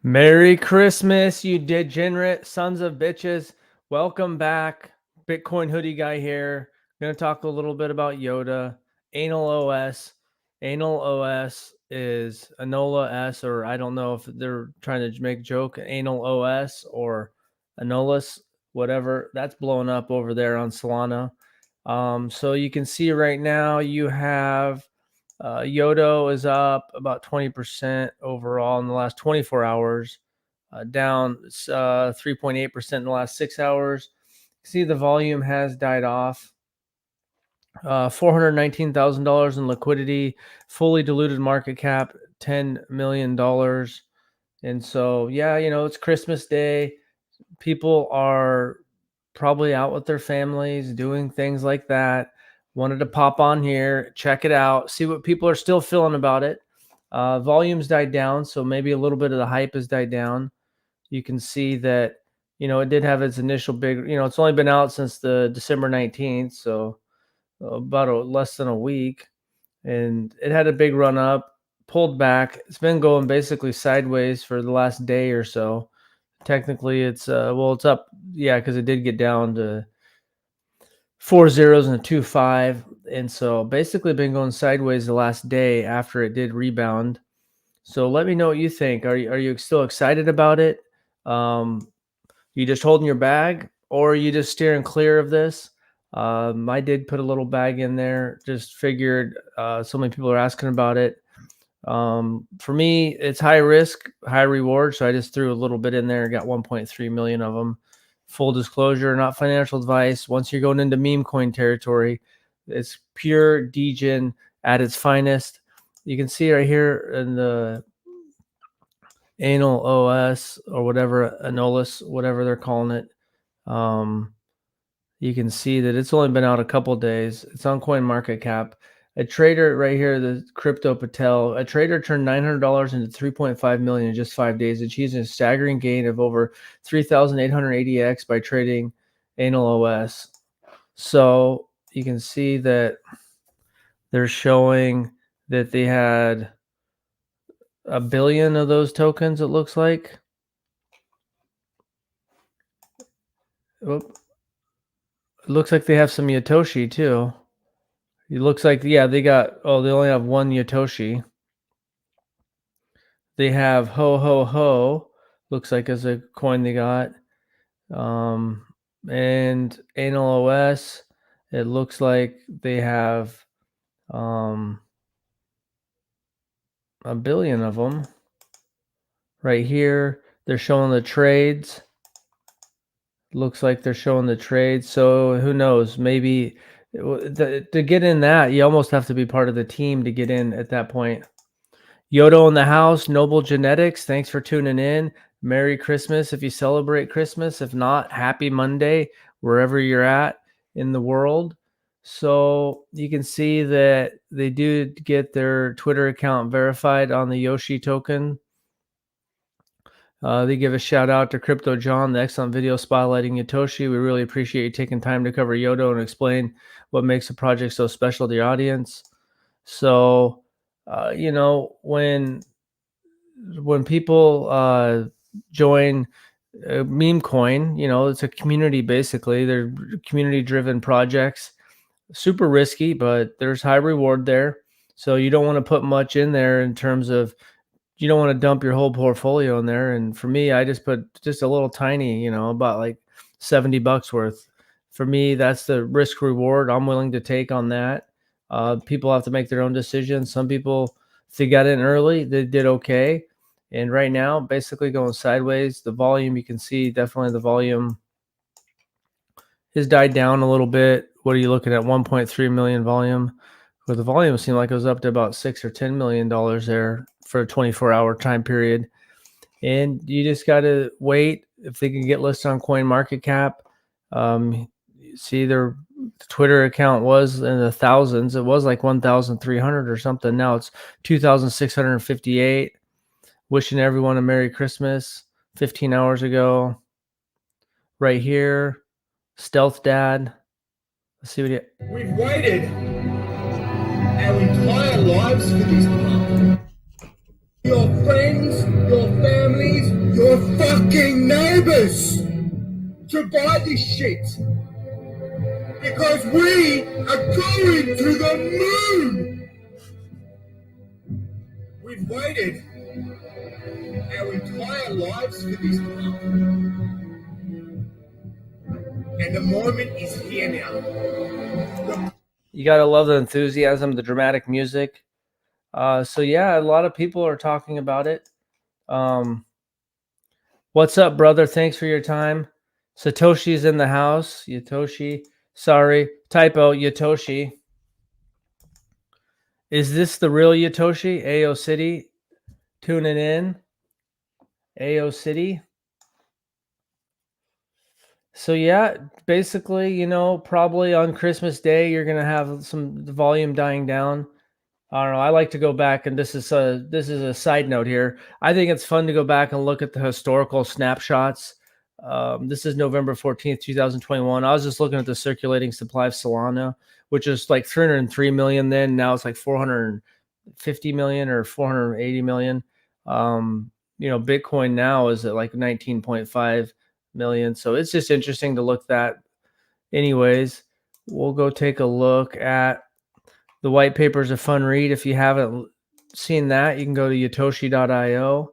Merry Christmas, you degenerate sons of bitches. Welcome back. Bitcoin hoodie guy here. Going to talk a little bit about Yoda. Anal OS. Anal OS is Anola S, or I don't know if they're trying to make a joke. Anal OS or Anolis, whatever. That's blowing up over there on Solana. So you can see right now you have Yodo is up about 20% overall in the last 24 hours, down 3.8% in the last 6 hours. See, the volume has died off. $419,000 in liquidity, fully diluted market cap, $10 million. And so, yeah, it's Christmas Day. People are probably out with their families, doing things like that. Wanted to pop on here, check it out, see what people are still feeling about it. Volumes died down, so maybe a little bit of the hype has died down. You can see that, it did have its initial big, it's only been out since the December 19th, so about less than a week. And it had a big run up, pulled back. It's been going basically sideways for the last day or so. Technically, it's it's up, yeah, because it did get down to 4 zeros and a 2.5, and so basically been going sideways the last day after it did rebound. So let me know what you think. Are you still excited about it? You just holding your bag, or are you just steering clear of this? I did put a little bag in there. Just figured so many people are asking about it. For me, it's high risk, high reward. So I just threw a little bit in there, got 1.3 million of them. Full disclosure, not financial advice. Once you're going into meme coin territory, it's pure degen at its finest. You can see right here in the anal OS or whatever, Anolis, whatever they're calling it. You can see that it's only been out a couple days. It's on CoinMarketCap. A trader right here, the Crypto Patel, a trader turned $900 into 3.5 million in just 5 days, achieving a staggering gain of over 3,880x by trading Anal OS. So you can see that they're showing that they had a billion of those tokens, it looks like. It looks like they have some Yotoshi too. It looks like, yeah, they only have one Yotoshi. They have Ho Ho Ho, looks like as a coin they got. And Anal OS, it looks like they have a billion of them. Right here, they're showing the trades. Looks like they're showing the trades. So who knows? Maybe to get in that, you almost have to be part of the team to get in at that point. Yodo in the house, Noble Genetics. Thanks for tuning in. Merry Christmas if you celebrate Christmas. If not, happy Monday, wherever you're at in the world. So you can see that they do get their Twitter account verified on the Yoshi token. They give a shout out to Crypto John, the excellent video spotlighting Yotoshi. We really appreciate you taking time to cover Yodo and explain what makes the project so special to the audience. So, when people join meme coin, it's a community. Basically, they're community driven projects, super risky, but there's high reward there. So you don't want to put much in there in terms of, you don't want to dump your whole portfolio in there. And for me, I just put just a little tiny, about like $70 worth. For me, that's the risk reward I'm willing to take on that. People have to make their own decisions. Some people, if they got in early, they did okay. And right now, basically going sideways. The volume, you can see definitely the volume has died down a little bit. What are you looking at? 1.3 million volume. But the volume seemed like it was up to about $6 or $10 million there for a 24-hour time period. And you just got to wait if they can get listed on CoinMarketCap. See, their Twitter account was in the thousands. It was like 1,300 or something. Now it's 2,658. Wishing everyone a Merry Christmas 15 hours ago. Right here, Stealth Dad. Let's see what he... We've waited our entire lives for this part. Your friends, your families, our fucking neighbors to buy this shit. Because we are going to the moon. We've waited our entire lives for this part. And the moment is here now. You got to love the enthusiasm, the dramatic music. So yeah, a lot of people are talking about it. What's up, brother? Thanks for your time. Satoshi's in the house. Yatoshi. Sorry. Typo. Yatoshi. Is this the real Yatoshi? AO City. Tuning in. AO City. So yeah, basically, probably on Christmas Day, you're going to have some volume dying down. I don't know. I like to go back, and this is a side note here. I think it's fun to go back and look at the historical snapshots. This is November 14th, 2021. I was just looking at the circulating supply of Solana, which is like 303 million then. Now it's like 450 million or 480 million. Bitcoin now is at like 19.5 million. So it's just interesting to look at. Anyways, we'll go take a look at the white paper. Is a fun read. If you haven't seen that, you can go to yatoshi.io.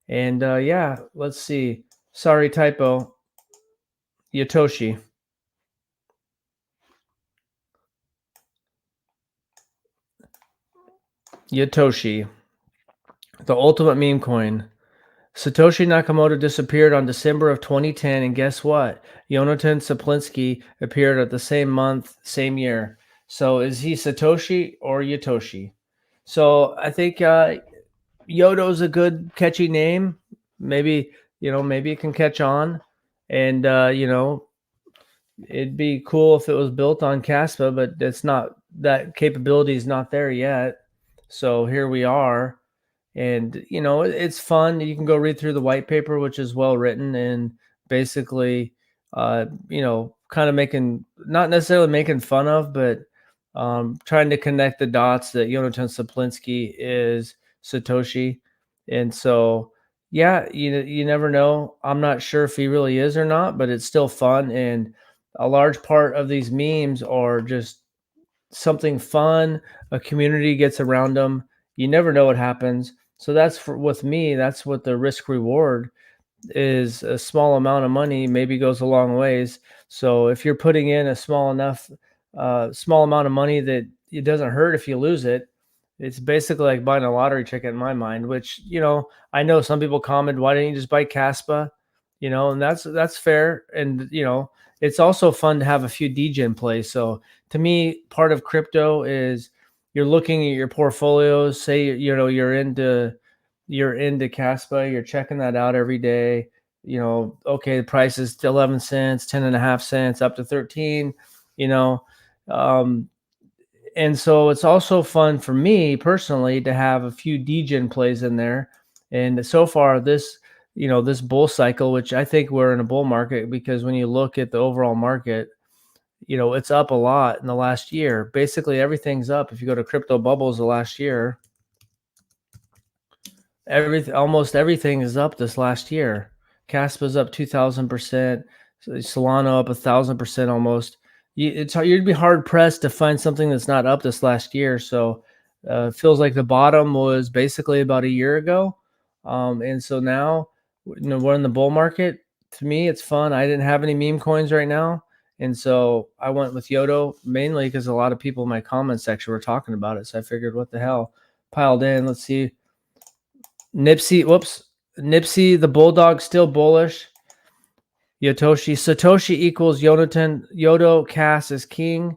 And yeah, let's see. Sorry, typo. Yatoshi. Yatoshi. The ultimate meme coin. Satoshi Nakamoto disappeared on December of 2010, and guess what? Jonathan Saplinsky appeared at the same month, same year. So is he Satoshi or Yatoshi? So I think Yodo's a good catchy name. Maybe it can catch on, and it'd be cool if it was built on Caspa, but it's not. That capability is not there yet. So here we are. And it's fun. You can go read through the white paper, which is well written, and basically kind of making, not necessarily making fun of, but trying to connect the dots that Jonathan Saplinsky is Satoshi. And so yeah, you never know. I'm not sure if he really is or not, but it's still fun. And a large part of these memes are just something fun. A community gets around them. You never know what happens. So with me, that's what the risk reward is. A small amount of money maybe goes a long ways. So if you're putting in a small amount of money that it doesn't hurt if you lose it, it's basically like buying a lottery ticket in my mind, which, I know some people comment, why didn't you just buy Caspa? And that's fair. And, it's also fun to have a few degen plays. So to me, part of crypto is you're looking at your portfolios. Say, you're into Caspa, you're checking that out every day. Okay, the price is 11 cents, 10 and a half cents, up to 13, and so it's also fun for me personally to have a few degen plays in there. And so far this bull cycle, which I think we're in a bull market, because when you look at the overall market, it's up a lot in the last year. Basically everything's up. If you go to crypto bubbles the last year, almost everything is up this last year. Caspa's up 2,000%, Solana up 1,000% almost. You'd be hard pressed to find something that's not up this last year. So it feels like the bottom was basically about a year ago, and so now we're in the bull market. To me, it's fun. I didn't have any meme coins right now, and so I went with Yodo mainly because a lot of people in my comment section were talking about it. So I figured, what the hell, piled in. Let's see. Nipsey the Bulldog still bullish. Satoshi equals Jonathan. Yodo Cass is king.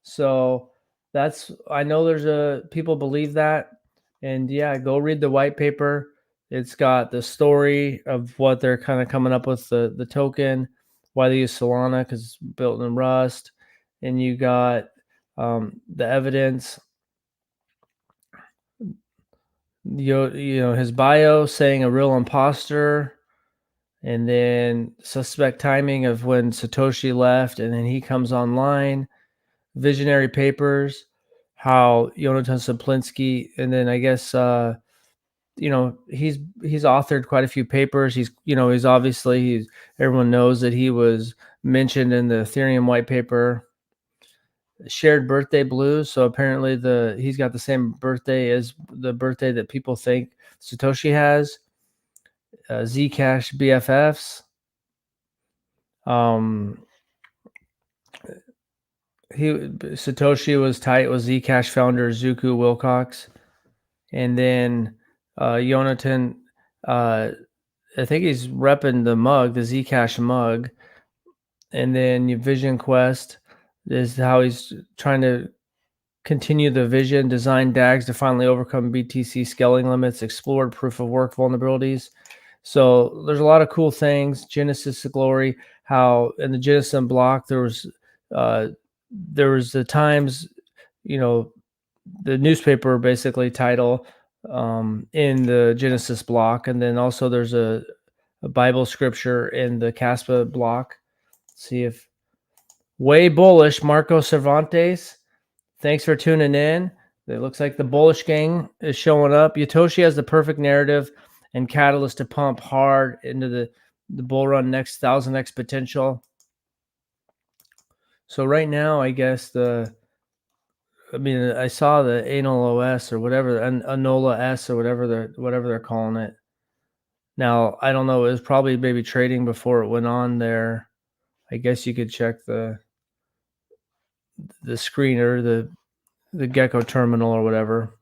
So I know there's people believe that. And yeah, go read the white paper. It's got the story of what they're kind of coming up with, the token, why they use Solana because it's built in Rust. And you got the evidence. His bio saying a real imposter. And then suspect timing of when Satoshi left, and then he comes online. Visionary papers, how Jonathan Saplinsky, and then I guess he's authored quite a few papers. He's obviously everyone knows that he was mentioned in the Ethereum white paper. Shared birthday blues. So apparently he's got the same birthday as the birthday that people think Satoshi has. Zcash BFFs. Satoshi was tight with Zcash founder Zuku Wilcox, and then Jonathan. I think he's repping the mug, the Zcash mug, and then Vision Quest is how he's trying to continue the vision, design DAGs to finally overcome BTC scaling limits, explored proof of work vulnerabilities. So there's a lot of cool things. Genesis of Glory, how in the Genesis block there was the Times, the newspaper basically title in the Genesis block, and then also there's a Bible scripture in the Caspa block. Let's see if way bullish Marco Cervantes. Thanks for tuning in. It looks like the bullish gang is showing up. Yotoshi has the perfect narrative and catalyst to pump hard into the bull run next 1000x potential. So right now, I guess I saw the Anal OS or whatever, Anola S or whatever they're calling it. Now, I don't know. It was probably maybe trading before it went on there. I guess you could check the screener, the Gecko terminal or whatever.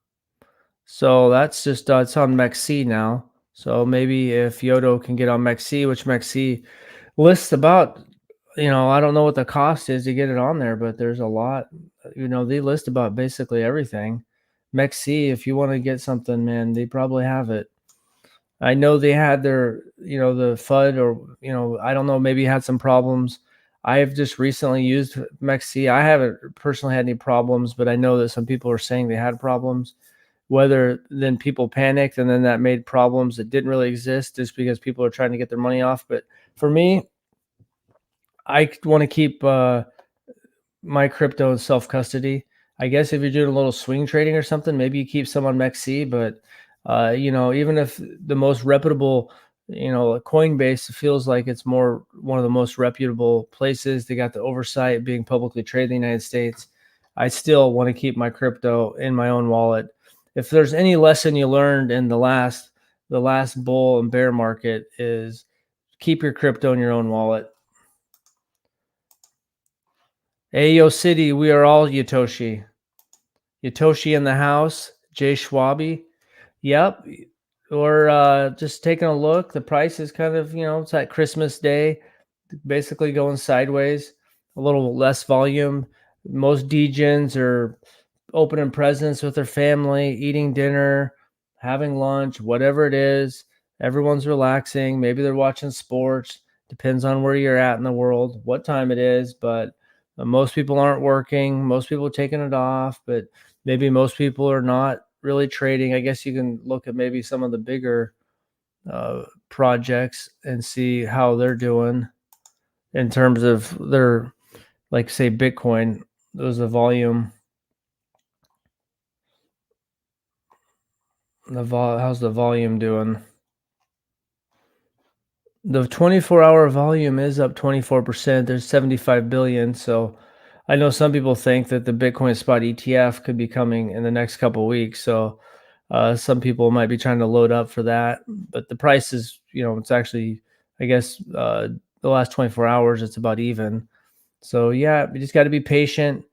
So that's just it's on MEXC now. So maybe if Yodo can get on MEXC, which MEXC lists about, I don't know what the cost is to get it on there, but there's a lot. They list about basically everything. MEXC, if you want to get something, man, they probably have it. I know they had their, the FUD or, I don't know, maybe had some problems. I have just recently used MEXC. I haven't personally had any problems, but I know that some people are saying they had problems. Whether then people panicked and then that made problems that didn't really exist just because people are trying to get their money off. But for me, I want to keep my crypto in self-custody. I guess if you're doing a little swing trading or something, maybe you keep some on MEXC. But even if the most reputable, Coinbase feels like it's more one of the most reputable places, they got the oversight being publicly traded in the United States. I still want to keep my crypto in my own wallet. If there's any lesson you learned in the last bull and bear market, is keep your crypto in your own wallet. Ayo City, we are all Yotoshi. Yotoshi in the house. Jay Schwabi. Yep. Or just taking a look. The price is kind of, it's at Christmas Day, basically going sideways. A little less volume. Most degens are opening presents with their family, eating dinner, having lunch, whatever it is. Everyone's relaxing. Maybe they're watching sports. Depends on where you're at in the world, what time it is. But most people aren't working. Most people are taking it off. But maybe most people are not really trading. I guess you can look at maybe some of the bigger projects and see how they're doing in terms of their, like, say, Bitcoin. There's the volume. How's the volume doing? The 24-hour volume is up 24%. There's 75 billion. So I know some people think that the Bitcoin spot ETF could be coming in the next couple of weeks. So some people might be trying to load up for that. But the price is, it's actually, I guess, the last 24 hours, it's about even. So yeah, you just got to be patient.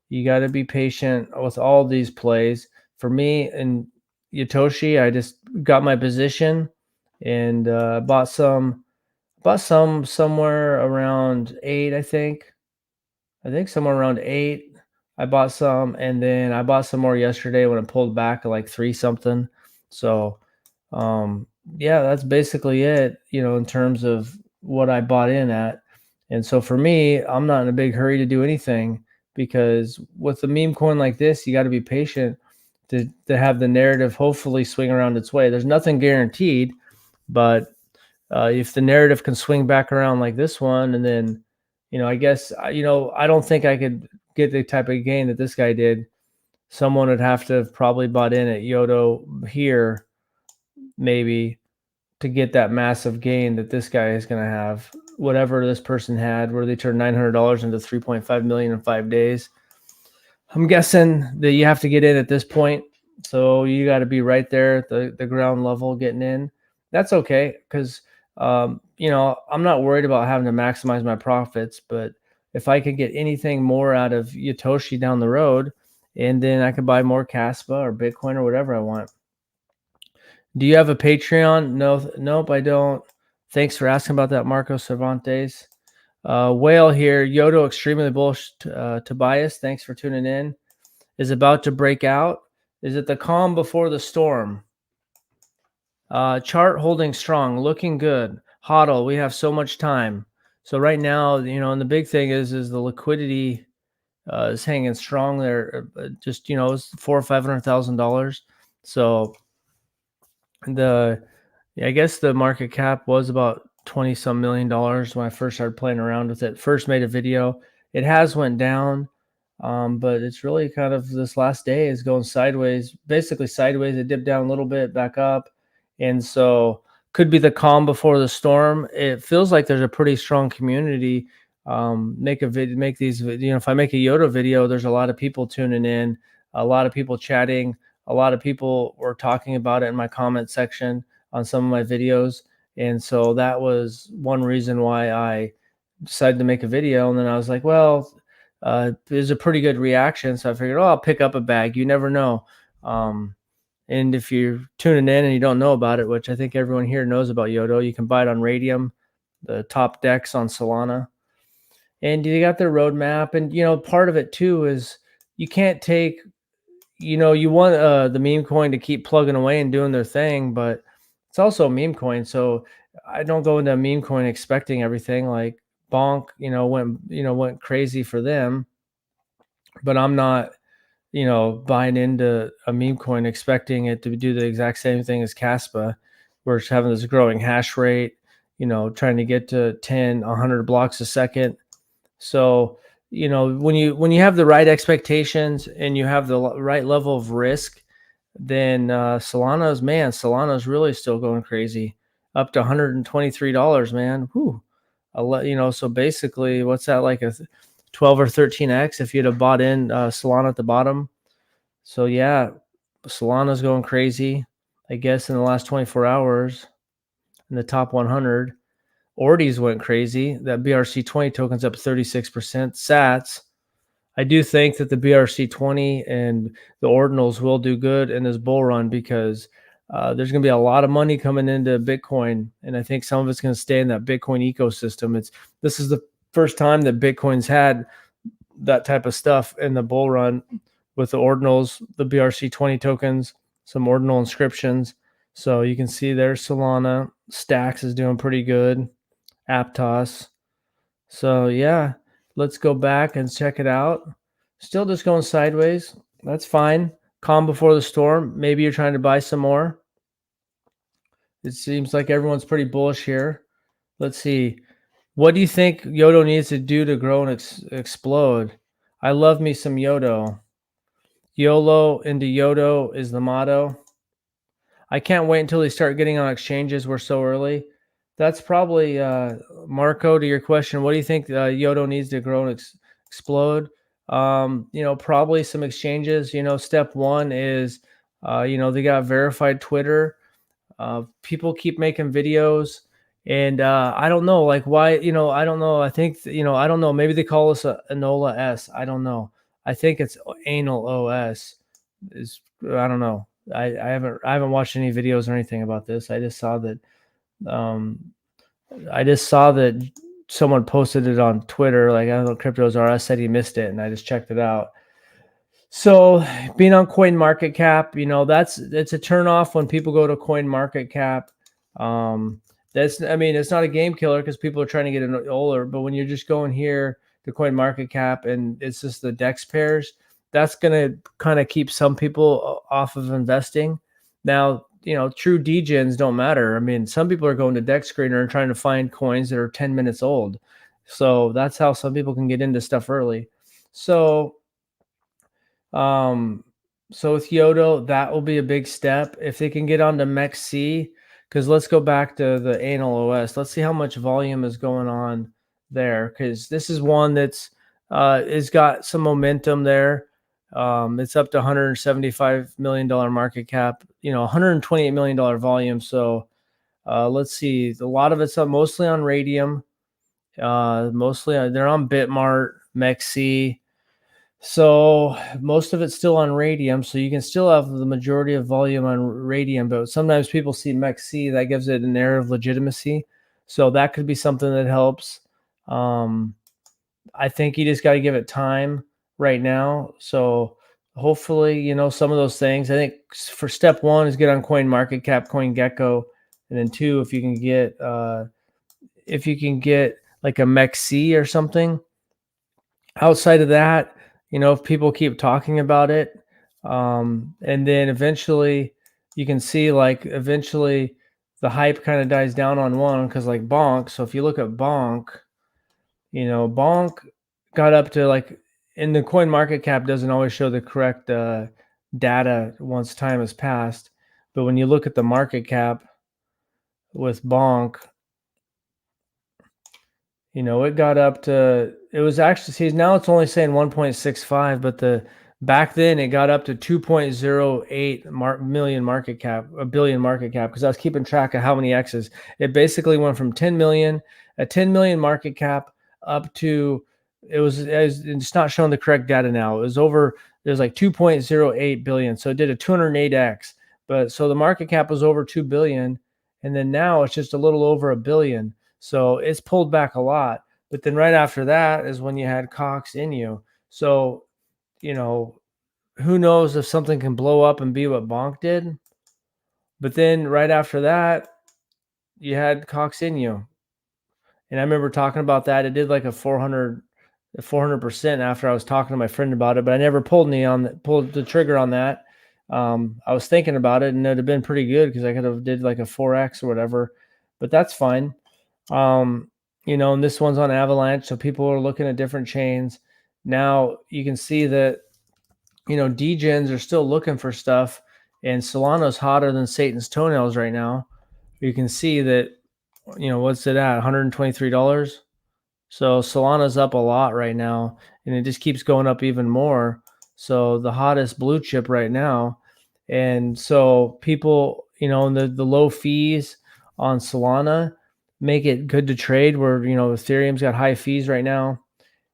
You got to be patient with all these plays. For me and Yotoshi, I just got my position and bought some somewhere around 8, I think. Somewhere around 8. I bought some, and then I bought some more yesterday when it pulled back at like 3 something. So yeah, that's basically it, in terms of what I bought in at. And so for me, I'm not in a big hurry to do anything, because with a meme coin like this, you got to be patient to have the narrative hopefully swing around its way. There's nothing guaranteed, but if the narrative can swing back around like this one, and then, I guess, I don't think I could get the type of gain that this guy did. Someone would have to have probably bought in at Yodo here maybe, to get that massive gain that this guy is going to have. Whatever this person had, where they turned $900 into 3.5 million in 5 days. I'm guessing that you have to get in at this point. So you got to be right there at the ground level getting in. That's okay because, I'm not worried about having to maximize my profits. But if I could get anything more out of Yotoshi down the road, and then I could buy more Caspa or Bitcoin or whatever I want. Do you have a Patreon? No, nope, I don't. Thanks for asking about that, Marco Cervantes. Whale here, Yodo extremely bullish. Tobias, thanks for tuning in. Is about to break out. Is it the calm before the storm? Chart holding strong, looking good. HODL, we have so much time. So right now, and the big thing is the liquidity is hanging strong there. Just it's $400,000 or $500,000. So I guess the market cap was about 20 some $1 million when I first started playing around with it. First made a video. It has went down, but it's really kind of this last day is going sideways, basically sideways. It dipped down a little bit, back up, and so could be the calm before the storm. It feels like there's a pretty strong community. Make these. If I make a Yodo video, there's a lot of people tuning in, a lot of people chatting, a lot of people were talking about it in my comment section on some of my videos. And so that was one reason why I decided to make a video. And then I was like, well, there's a pretty good reaction. So I figured, I'll pick up a bag. You never know. And if you're tuning in and you don't know about it, which I think everyone here knows about Yodo, you can buy it on Radium, the top decks on Solana. And you got their roadmap. And, part of it too is you can't take, you want the meme coin to keep plugging away and doing their thing, but it's also a meme coin. So I don't go into a meme coin expecting everything. Like Bonk, went crazy for them, but I'm not, buying into a meme coin expecting it to do the exact same thing as Caspa. We're just having this growing hash rate, trying to get to 10, 100 blocks a second. So, when you have the right expectations and you have the right level of risk, then Solana's really still going crazy, up to $123, man. Whew. So basically, what's that, like a 12 or 13x if you'd have bought in Solana at the bottom? So yeah, Solana's going crazy. I guess in the last 24 hours, in the top 100. Ortiz went crazy. That BRC20 token's up 36%. Sats. I do think that the BRC20 and the ordinals will do good in this bull run because there's going to be a lot of money coming into Bitcoin, and I think some of it's going to stay in that Bitcoin ecosystem. This is the first time that Bitcoin's had that type of stuff in the bull run with the ordinals, the BRC20 tokens, some ordinal inscriptions. So you can see there Solana. Stacks is doing pretty good. Aptos. So yeah, let's go back and check it out. Still just going sideways. That's fine. Calm before the storm. Maybe you're trying to buy some more. It seems like everyone's pretty bullish here. Let's see. What do you think Yodo needs to do to grow and explode? I love me some Yodo. YOLO into Yodo is the motto. I can't wait until they start getting on exchanges. We're so early. That's probably, Marco, to your question. What do you think Yodo needs to grow and explode? Probably some exchanges. Step one is, they got verified Twitter. People keep making videos. And I don't know, like why, I don't know. I think, I don't know. Maybe they call us a Enola S. I don't know. I think it's Anal OS. I don't know. I haven't watched any videos or anything about this. I just saw that someone posted it on Twitter. Like, I don't know, Cryptos R Us said he missed it, and I just checked it out. So being on Coin Market Cap, it's a turn off when people go to Coin Market Cap. It's not a game killer because people are trying to get an older, but when you're just going here to Coin Market Cap and it's just the DEX pairs, that's going to kind of keep some people off of investing. Now, true degens don't matter. Some people are going to DEX Screener and trying to find coins that are 10 minutes old. So that's how some people can get into stuff early. So, So with Yodo, that will be a big step. If they can get onto MEXC, because let's go back to the anal OS. Let's see how much volume is going on there, because this is one that's is got some momentum there. It's up to $175 million market cap, $128 million volume. So let's see. A lot of it's up mostly on Radium. Mostly they're on Bitmart, MEXC. So most of it's still on Radium, so you can still have the majority of volume on Radium, but sometimes people see MEXC, that gives it an air of legitimacy. So that could be something that helps. Um, I think you just got to give it time right now. So hopefully, some of those things. I think for step one is get on Coin Market Cap, Coin Gecko, and then two, if you can get like a MEXC or something. Outside of that, if people keep talking about it, and then eventually you can see like eventually the hype kind of dies down on one because like Bonk. So if you look at Bonk, Bonk got up to like in the coin market cap doesn't always show the correct data once time has passed. But when you look at the market cap with Bonk, it got up to, it was actually, see, now it's only saying 1.65, but back then it got up to 2.08 million market cap, a billion market cap, because I was keeping track of how many X's. It basically went from 10 million, a 10 million market cap up to, it's not showing the correct data now. It was like 2.08 billion. So it did a 208X. But so the market cap was over 2 billion. And then now it's just a little over a billion. So it's pulled back a lot. But then right after that is when you had Cox Inu. So, who knows if something can blow up and be what Bonk did. But then right after that, you had Cox Inu. And I remember talking about that. It did like a 400% after I was talking to my friend about it, but I never pulled the trigger on that. I was thinking about it, and it'd have been pretty good because I could have did like a 4x or whatever. But that's fine. And this one's on Avalanche, so people are looking at different chains. Now you can see that, degens are still looking for stuff, and Solana's hotter than Satan's toenails right now. You can see that, what's it at? $123. So Solana's up a lot right now, and it just keeps going up even more. So the hottest blue chip right now. And so people, the low fees on Solana make it good to trade where, Ethereum's got high fees right now.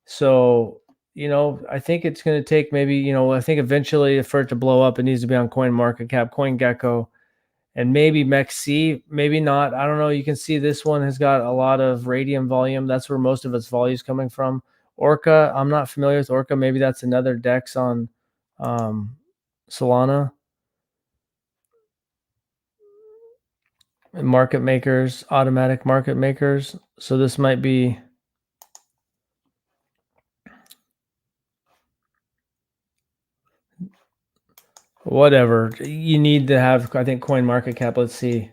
So, I think it's going to take maybe, I think eventually for it to blow up, it needs to be on Coin Market Cap, Coin Gecko, and maybe MEXC, maybe not. I don't know. You can see this one has got a lot of Radium volume. That's where most of its volume is coming from. Orca, I'm not familiar with Orca. Maybe that's another DEX on Solana. Market makers, automatic market makers. So this might be whatever. You need to have, I think, Coin Market Cap. Let's see.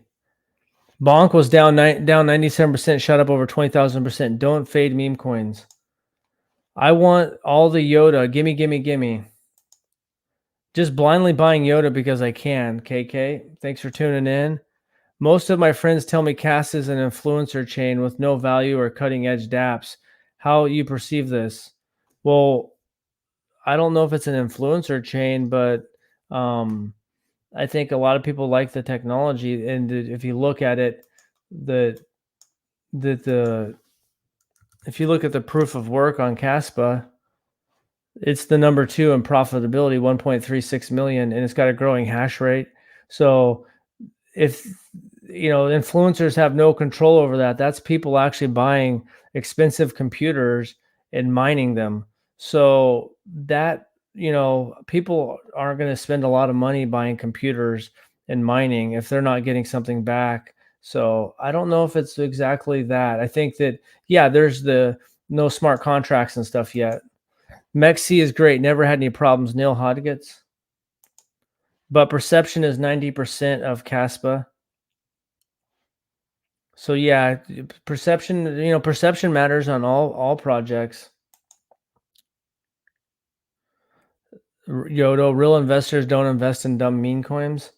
Bonk was down 97%, shot up over 20,000%. Don't fade meme coins. I want all the Yoda. Gimme, gimme, gimme. Just blindly buying Yoda because I can. KK, thanks for tuning in. Most of my friends tell me Caspa is an influencer chain with no value or cutting edge dApps. How you perceive this? Well, I don't know if it's an influencer chain, but I think a lot of people like the technology. And if you look at it, if you look at the proof of work on Caspa, it's the number 2 in profitability, 1.36 million, and it's got a growing hash rate. So if influencers have no control over that, that's people actually buying expensive computers and mining them. So that, people aren't going to spend a lot of money buying computers and mining if they're not getting something back. So I don't know if it's exactly that. I think that, yeah, there's the no smart contracts and stuff yet. MEXC is great. Never had any problems. Neil Hodgets. But perception is 90% of Caspa. So yeah, perception matters on all projects. Yodo, real investors don't invest in dumb meme coins.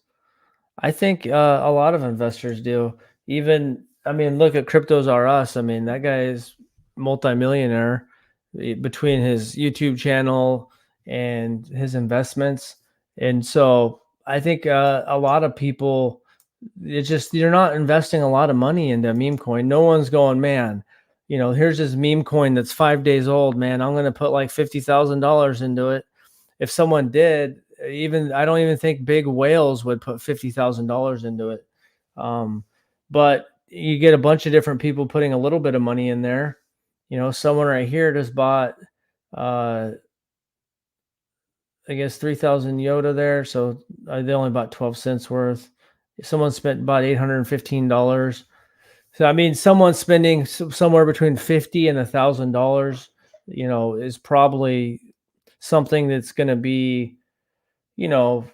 I think a lot of investors do. Even, I mean, look at Cryptos R Us. I mean, that guy is multimillionaire between his YouTube channel and his investments. And so I think a lot of people, it's just you're not investing a lot of money into meme coin. No one's going, man. Here's this meme coin that's 5 days old, man. I'm going to put like $50,000 into it. If someone did, even I don't even think big whales would put $50,000 into it. But you get a bunch of different people putting a little bit of money in there. Someone right here just bought, uh, I guess 3,000 Yoda there, so they only bought 12 cents worth. Someone spent about $815. So I mean, someone spending somewhere between $50 and $1,000, is probably something that's going to be, you know,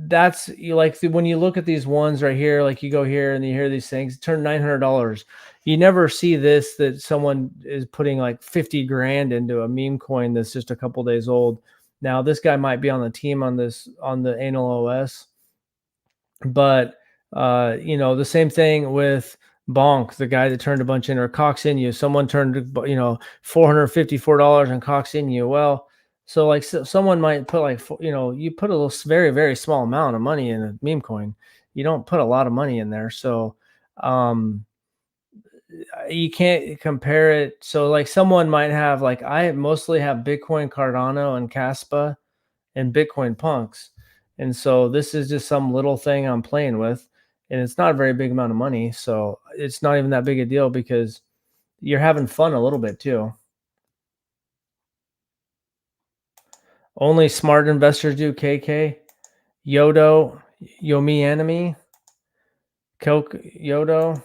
that's like when you look at these ones right here, like you go here and you hear these things, turn $900. You never see this that someone is putting like 50 grand into a meme coin that's just a couple days old. Now, this guy might be on the team on the anal OS, but the same thing with Bonk, the guy that turned a bunch in, or Cox Inu. Someone turned $454 on Cox Inu. Well, so like someone might put like you put a little very very small amount of money in a meme coin. You don't put a lot of money in there, so um, you can't compare it. So like someone might have, like I mostly have Bitcoin Cardano and Caspa and Bitcoin punks. And so this is just some little thing I'm playing with. And it's not a very big amount of money. So it's not even that big a deal because you're having fun a little bit too. Only smart investors do KK, Yodo, Yomi Enemy, Coke, Yodo.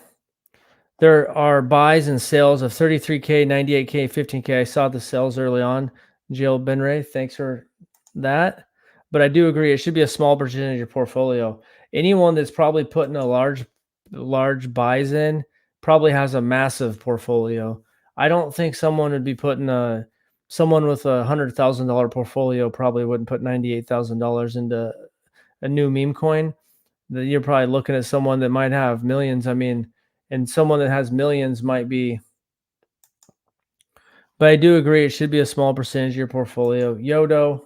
There are buys and sales of 33K, 98K, 15K. I saw the sales early on. Jill Benray, thanks for that. But I do agree, it should be a small percentage of your portfolio. Anyone that's probably putting a large buys in probably has a massive portfolio. I don't think someone would be putting someone with $100,000 portfolio probably wouldn't put $98,000 into a new meme coin. That you're probably looking at someone that might have millions. I mean, and someone that has millions might be. But I do agree, it should be a small percentage of your portfolio. Yodo,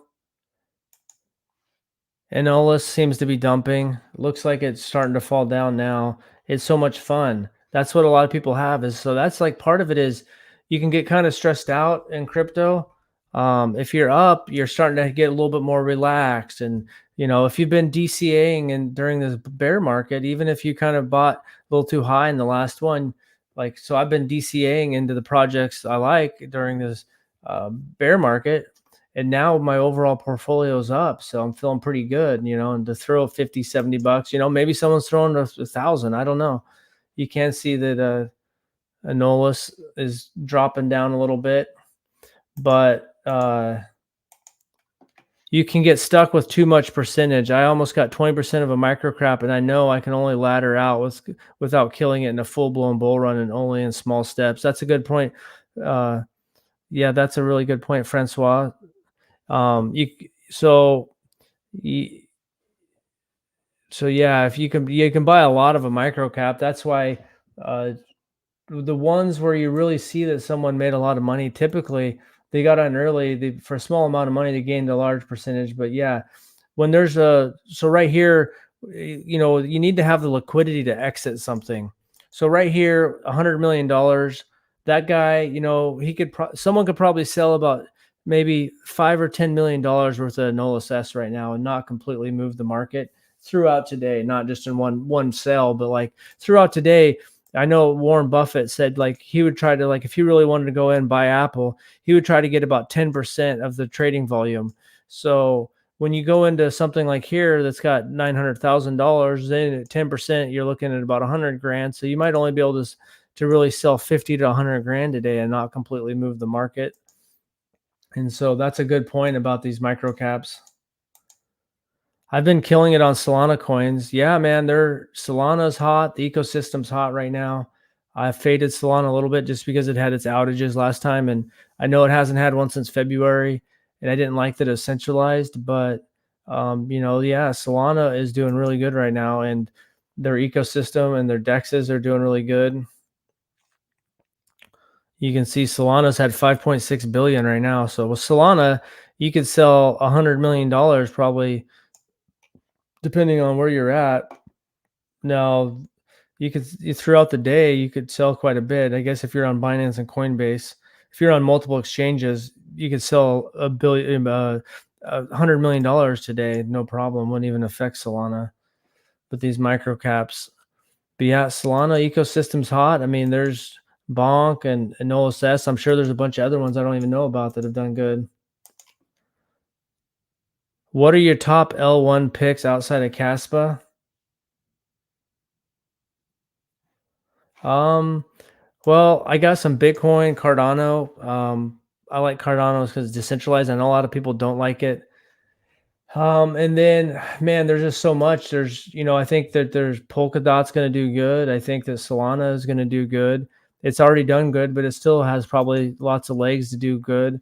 Enolis seems to be dumping. Looks like it's starting to fall down now. It's so much fun. That's what a lot of people have is, so that's like part of it is you can get kind of stressed out in crypto. If you're up, you're starting to get a little bit more relaxed. And, if you've been DCAing and during this bear market, even if you kind of bought a little too high in the last one, like, so I've been DCAing into the projects I like during this bear market. And now my overall portfolio is up, so I'm feeling pretty good, and to throw 50, $70, maybe someone's throwing 1,000. I don't know. You can see that Anolis is dropping down a little bit, but you can get stuck with too much percentage. I almost got 20% of a microcap, and I know I can only ladder out without killing it in a full-blown bull run and only in small steps. That's a good point. Yeah, that's a really good point, Francois. You so you, so yeah, if you can buy a lot of a micro cap. That's why the ones where you really see that someone made a lot of money, typically they got on early. For a small amount of money, they gained a large percentage. But yeah, when there's so right here, you need to have the liquidity to exit something. So right here, $100 million. That guy, someone could probably sell about maybe $5 or $10 worth of Nolus S right now and not completely move the market throughout today, not just in one sale, but like throughout today. I know Warren Buffett said like he would try to, like, if he really wanted to go in and buy Apple, he would try to get about 10% of the trading volume. So when you go into something like here that's got $900,000, then at 10%, you're looking at about 100 grand. So you might only be able to really sell 50 to 100 grand a day and not completely move the market. And so that's a good point about these micro caps. I've been killing it on Solana coins. Yeah, man, Solana's hot. The ecosystem's hot right now. I faded Solana a little bit just because it had its outages last time, and I know it hasn't had one since February. and I didn't like that it was centralized. But yeah, Solana is doing really good right now, and their ecosystem and their dexes are doing really good. You can see Solana's had 5.6 billion right now. So with Solana, you could sell $100 million probably, depending on where you're at. Now, throughout the day, you could sell quite a bit. I guess if you're on Binance and Coinbase, if you're on multiple exchanges, you could sell $100 million today, no problem. Wouldn't even affect Solana. But these micro caps, but yeah, Solana ecosystem's hot. I mean, there's Bonk and OSS. I'm sure there's a bunch of other ones I don't even know about that have done good. What are your top L1 picks outside of Caspa? Well, I got some Bitcoin, Cardano. I like Cardano because it's decentralized. I know a lot of people don't like it. And then, man, there's just so much. I think that there's Polkadot's going to do good. I think that Solana is going to do good. It's already done good, but it still has probably lots of legs to do good.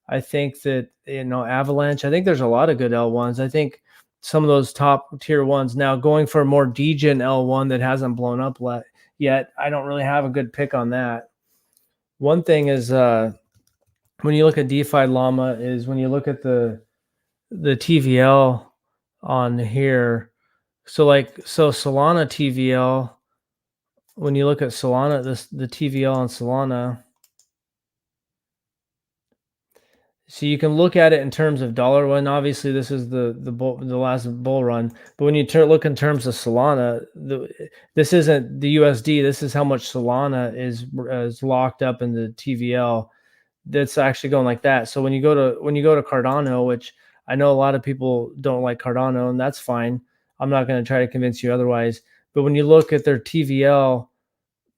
I think that, Avalanche, I think there's a lot of good L1s. I think some of those top tier ones now going for a more degen L1 that hasn't blown up yet. I don't really have a good pick on that. One thing is, when you look at DeFi Llama, is when you look at the TVL on here. So Solana TVL, when you look at Solana, the TVL on Solana, so you can look at it in terms of dollar one. Obviously, this is the last bull run. But when you look in terms of Solana, this isn't the USD. This is how much Solana is locked up in the TVL. That's actually going like that. So when you go to Cardano, which I know a lot of people don't like Cardano, and that's fine. I'm not going to try to convince you otherwise. But when you look at their TVL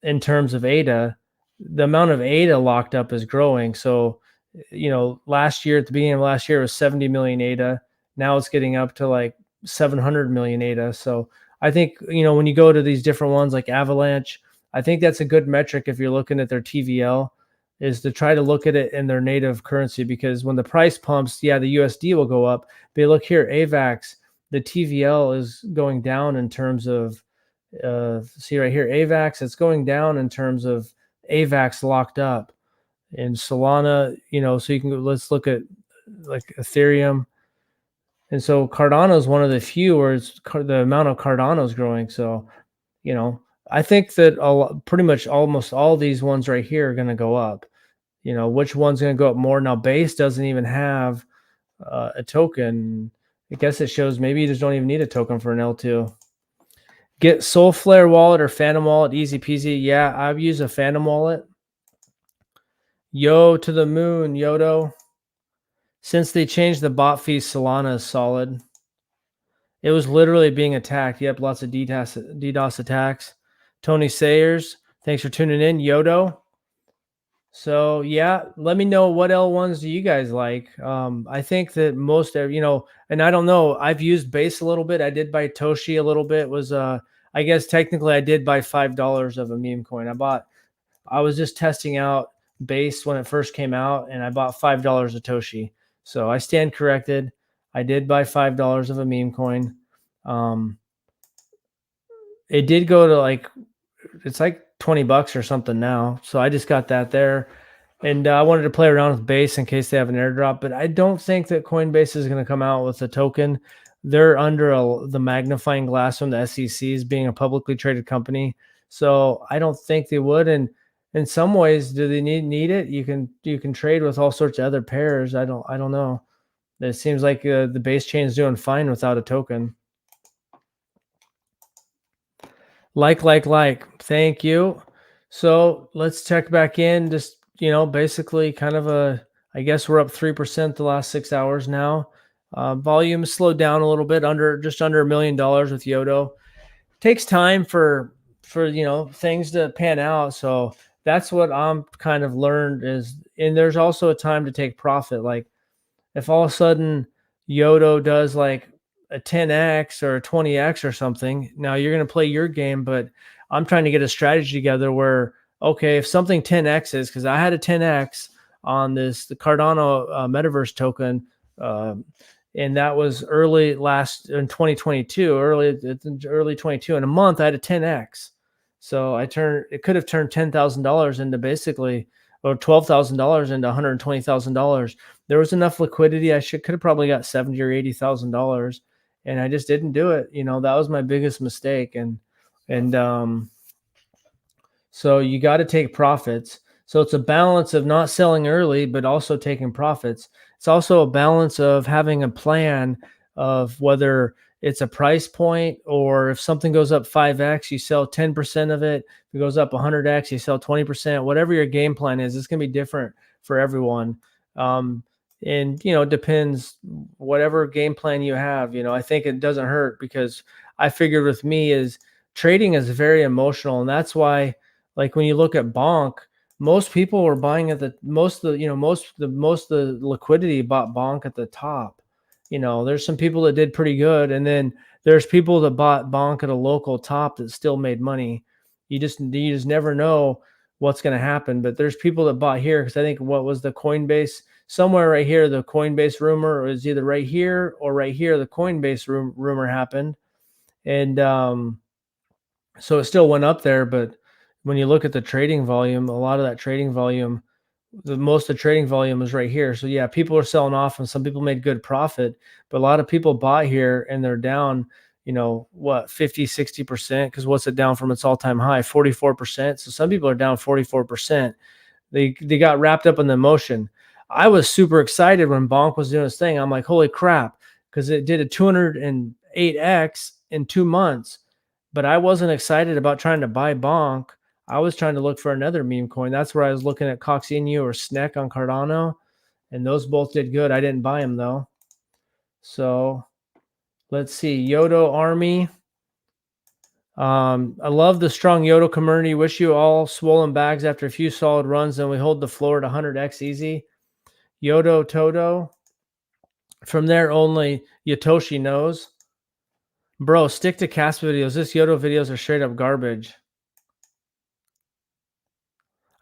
in terms of ADA, the amount of ADA locked up is growing. So, last year, at the beginning of last year, it was 70 million ADA. Now it's getting up to like 700 million ADA. So I think, when you go to these different ones like Avalanche, I think that's a good metric if you're looking at their TVL, is to try to look at it in their native currency, because when the price pumps, yeah, the USD will go up. But look here, AVAX, the TVL is going down in terms of, see right here, AVAX, it's going down in terms of AVAX locked up. In Solana, so you can go, let's look at like Ethereum. And so Cardano is one of the few where the amount of Cardano is growing. So, I think that pretty much almost all these ones right here are going to go up. Which one's going to go up more? Now, Base doesn't even have a token. I guess it shows maybe you just don't even need a token for an L2. Get Soulflare wallet or Phantom wallet, easy peasy. Yeah, I've used a Phantom wallet. Yo to the moon, Yodo. Since they changed the bot fees, Solana is solid. It was literally being attacked. Yep, lots of DDoS attacks. Tony Sayers, thanks for tuning in. Yodo. So yeah, let me know what L1s do you guys like. I think that most, and I don't know. I've used Base a little bit. I did buy Toshi a little bit. I guess technically I did buy $5 of a meme coin. I was just testing out Base when it first came out, and I bought $5 of Toshi. So I stand corrected. I did buy $5 of a meme coin. It did go to it's like $20 or something now. So I just got that there. And I wanted to play around with Base in case they have an airdrop, but I don't think that Coinbase is going to come out with a token. They're under the magnifying glass from the SECs, being a publicly traded company. So I don't think they would. And in some ways, do they need it? You can trade with all sorts of other pairs. I don't know. It seems like the Base chain is doing fine without a token. Like. Thank you. So let's check back in. Just, basically kind of I guess we're up 3% the last 6 hours now. Volume slowed down a little bit, just under $1 million with Yodo. Takes time for things to pan out. So that's what I'm kind of learned and there's also a time to take profit. Like if all of a sudden Yodo does like a 10x or a 20x or something, now you're going to play your game, but I'm trying to get a strategy together where, okay, if something 10x is, because I had a 10x, on the Cardano metaverse token. Um, and that was early last in 2022, early 22. In a month, I had a 10x. So it could have turned $10,000 into basically, or $12,000 into $120,000. There was enough liquidity. Could have probably got 70 or $80,000, and I just didn't do it. That was my biggest mistake. And so you got to take profits. So it's a balance of not selling early, but also taking profits. It's also a balance of having a plan of whether it's a price point, or if something goes up 5x, you sell 10% of it. If it goes up 100x, you sell 20%. Whatever your game plan is, it's going to be different for everyone. Um, and, it depends whatever game plan you have. I think it doesn't hurt, because I figured with me is trading is very emotional. And that's why, like, when you look at Bonk, most people were buying at the most of the most of the liquidity bought Bonk at the top. There's some people that did pretty good, and then there's people that bought Bonk at a local top that still made money. You just never know what's going to happen. But there's people that bought here, because I think what was the Coinbase, somewhere right here, the Coinbase rumor was either right here or right here. The Coinbase rumor happened, and so it still went up there. But when you look at the trading volume, a lot of that trading volume, most of the trading volume is right here. So yeah, people are selling off, and some people made good profit, but a lot of people bought here and they're down, 50, 60%. Because what's it down from its all-time high? 44%. So some people are down 44%. They got wrapped up in the emotion. I was super excited when Bonk was doing his thing. I'm like, holy crap, because it did a 208x in 2 months. But I wasn't excited about trying to buy Bonk. I was trying to look for another meme coin. That's where I was looking at Coxinu or SNEC on Cardano, and those both did good. I didn't buy them though. So let's see, Yodo Army. I love the strong Yodo community. Wish you all swollen bags after a few solid runs, and we hold the floor at 100x easy. Yodo Todo. From there, only Yotoshi knows. Bro, stick to Caspa videos. This Yodo videos are straight up garbage.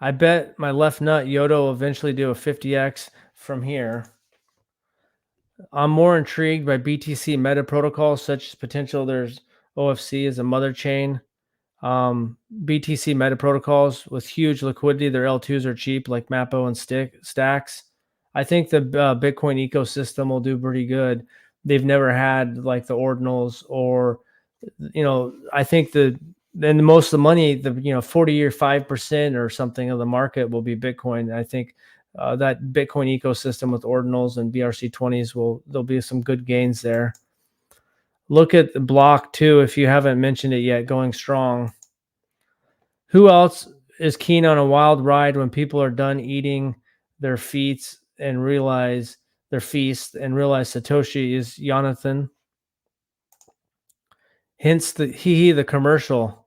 I bet my left nut Yodo will eventually do a 50x from here. I'm more intrigued by BTC meta protocols, such as potential. There's OFC as a mother chain. BTC meta protocols with huge liquidity. Their L2s are cheap, like Mapo and Stacks. I think the Bitcoin ecosystem will do pretty good. They've never had like the ordinals, or I think then most of the money, 40-year 5% or something of the market will be Bitcoin. I think that Bitcoin ecosystem with ordinals and BRC20s there'll be some good gains there. Look at the block too, if you haven't mentioned it yet, going strong. Who else is keen on a wild ride when people are done eating their feast and realize Satoshi is Jonathan? Hence the commercial.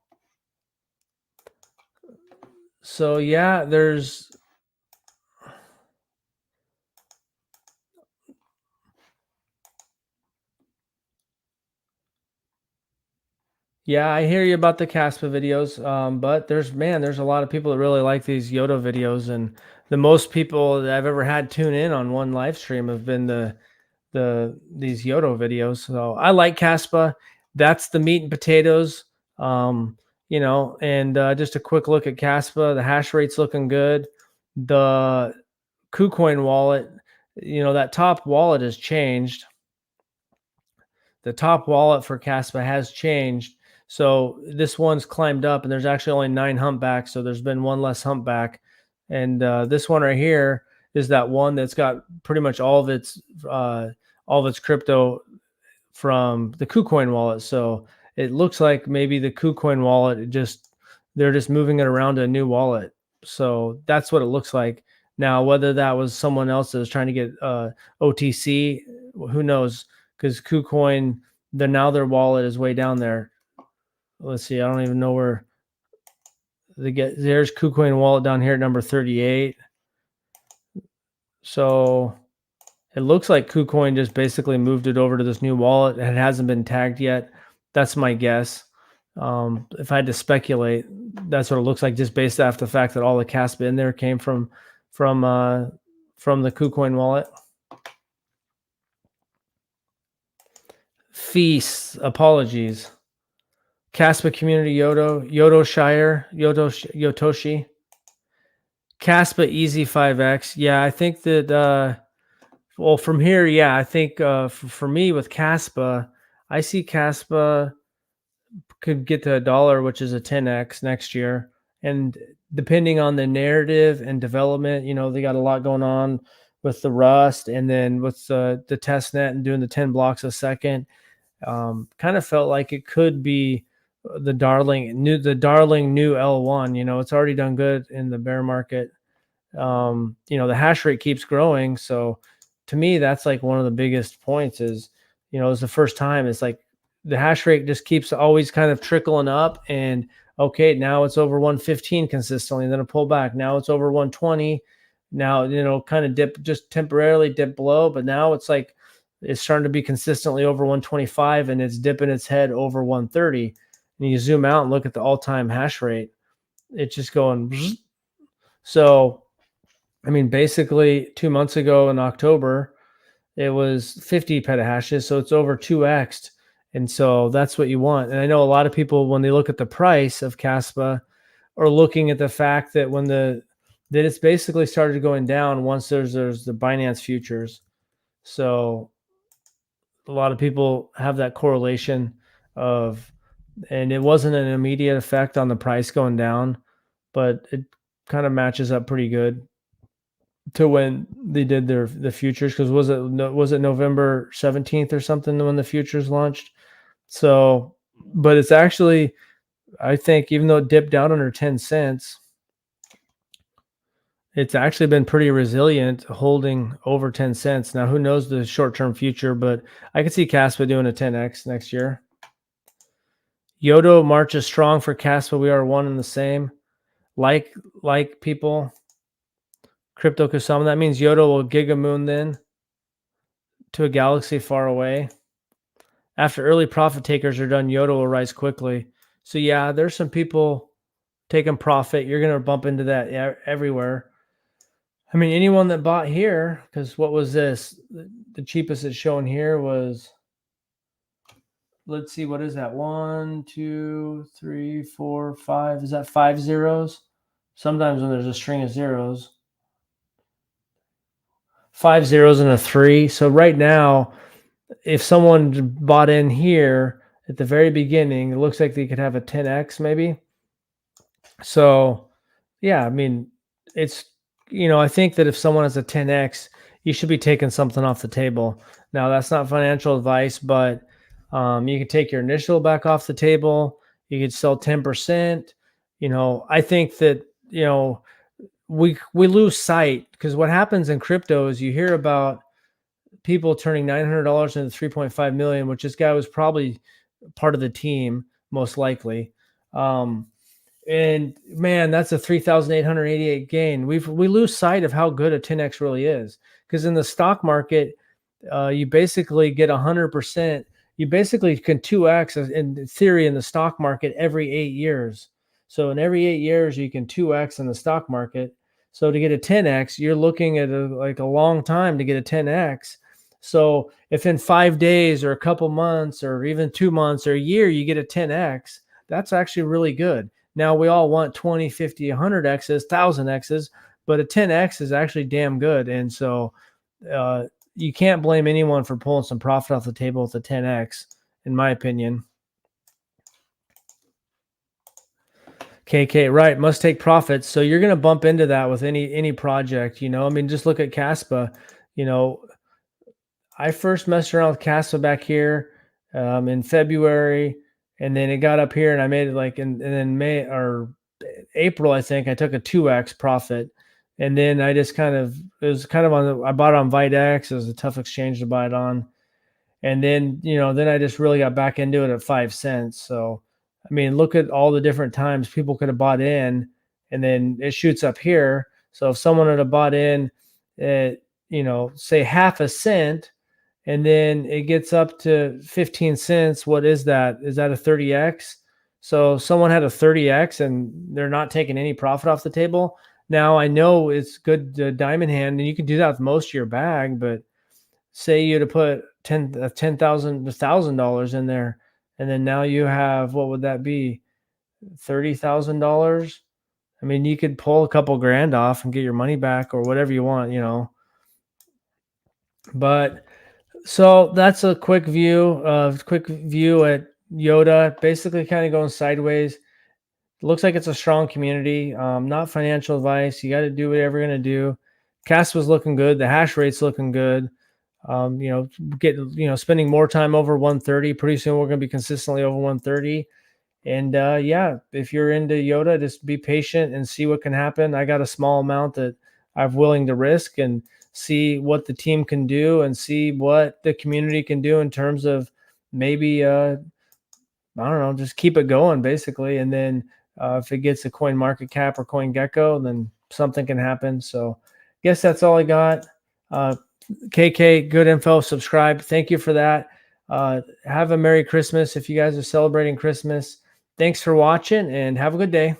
So yeah, I hear you about the Caspa videos, but there's a lot of people that really like these Yodo videos, and the most people that I've ever had tune in on one live stream have been these Yodo videos. So I like Caspa. That's the meat and potatoes. And just a quick look at Caspa. The hash rate's looking good. The KuCoin wallet, that top wallet has changed. The top wallet for Caspa has changed. So this one's climbed up, and there's actually only 9 humpbacks. So there's been one less humpback. And this one right here is that one that's got pretty much all of its crypto from the KuCoin wallet. So it looks like maybe the KuCoin wallet they're just moving it around to a new wallet. So that's what it looks like. Now, whether that was someone else that was trying to get OTC, who knows? Because KuCoin, their wallet is way down there. Let's see. I don't even know where there's KuCoin wallet down here at number 38. So it looks like KuCoin just basically moved it over to this new wallet. It hasn't been tagged yet. That's my guess. If I had to speculate, that's what it looks like, just based off the fact that all the Caspa in there came from from the KuCoin wallet. Feasts, apologies. Caspa community Yodo, Yodo Shire, Yotoshi. Caspa Easy 5X. Yeah, I think that well, from here, yeah, I think for me with Caspa, I see Caspa could get to $1, which is a 10x next year. And depending on the narrative and development, they got a lot going on with the Rust, and then with the test net and doing the 10 blocks a second. Kind of felt like it could be the darling new L1. It's already done good in the bear market. The hash rate keeps growing. So to me, that's like one of the biggest points is, it's the first time it's like the hash rate just keeps always kind of trickling up, and okay, now it's over 115 consistently, then a pullback. Now it's over 120. Now, kind of just temporarily dip below, but now it's like, it's starting to be consistently over 125, and it's dipping its head over 130. And you zoom out and look at the all-time hash rate, it's just going. So, I mean, basically 2 months ago in October, it was 50 petahashes. So it's over 2x. And so that's what you want. And I know a lot of people, when they look at the price of Caspa, are looking at the fact that that it's basically started going down once there's the Binance futures. So a lot of people have that correlation and it wasn't an immediate effect on the price going down, but it kind of matches up pretty good to when they did the futures, because was it November 17th or something when the futures launched? So, but it's actually, I think, even though it dipped down under 10 cents, it's actually been pretty resilient, holding over 10 cents. Now, who knows the short-term future, but I could see Caspa doing a 10x next year. Yodo marches strong for Caspa. We are one and the same. Like people. Crypto Kusama. That means Yodo will gigamoon then to a galaxy far away. After early profit takers are done, Yodo will rise quickly. So yeah, there's some people taking profit. You're going to bump into that everywhere. I mean, anyone that bought here, because what was this? The cheapest it's showing here was, let's see, what is that? 1, 2, 3, 4, 5. Is that 5 zeros? Sometimes when there's a string of zeros. 5 zeros and a 3. So right now, if someone bought in here at the very beginning, it looks like they could have a 10x maybe. So yeah, I mean, it's, I think that if someone has a 10x, you should be taking something off the table. Now, that's not financial advice, but you can take your initial back off the table. You could sell 10%. I think that, we lose sight, because what happens in crypto is you hear about people turning $900 into 3.5 million, which this guy was probably part of the team, most likely. And man, that's a 3,888 gain. We lose sight of how good a 10x really is, because in the stock market, you basically get 100%. You basically can 2x in theory in the stock market every 8 years. So in every 8 years, you can 2x in the stock market. So to get a 10x, you're looking at a long time to get a 10x. So if in 5 days or a couple months or even 2 months or a year, you get a 10x, that's actually really good. Now, we all want 20, 50, 100 X's, 1,000 X's, but a 10X is actually damn good. And so you can't blame anyone for pulling some profit off the table with a 10X, in my opinion. KK, right, must take profits. So you're going to bump into that with any project, I mean, just look at Caspa. I first messed around with Caspa back here in February. And then it got up here, and I made it like in then May or April, I think I took a 2x profit. And then I just it was kind of I bought it on Vitex. It was a tough exchange to buy it on. And then, then I just really got back into it at 5 cents. So, I mean, look at all the different times people could have bought in, and then it shoots up here. So if someone had bought in at, say half a cent, and then it gets up to 15 cents. What is that? Is that a 30x? So someone had a 30x and they're not taking any profit off the table. Now I know it's good diamond hand, and you can do that with most of your bag, but say you to put $1,000 in there, and then now you have, what would that be? $30,000. I mean, you could pull a couple grand off and get your money back or whatever you want, you know. But so that's a quick view at Yoda, basically kind of going sideways. Looks like it's a strong community. Not financial advice. You got to do whatever you're gonna do. Caspa's looking good. The hash rate's looking good. You know, spending more time over 130. Pretty soon we're gonna be consistently over 130. And yeah, if you're into Yoda, just be patient and see what can happen. I got a small amount that I'm willing to risk and see what the team can do and see what the community can do in terms of maybe I don't know, just keep it going basically. And then if it gets a coin market cap or coin gecko, then something can happen. So I guess that's all I got. KK, good info, subscribe. Thank you for that. Have a Merry Christmas if you guys are celebrating Christmas. Thanks for watching and have a good day.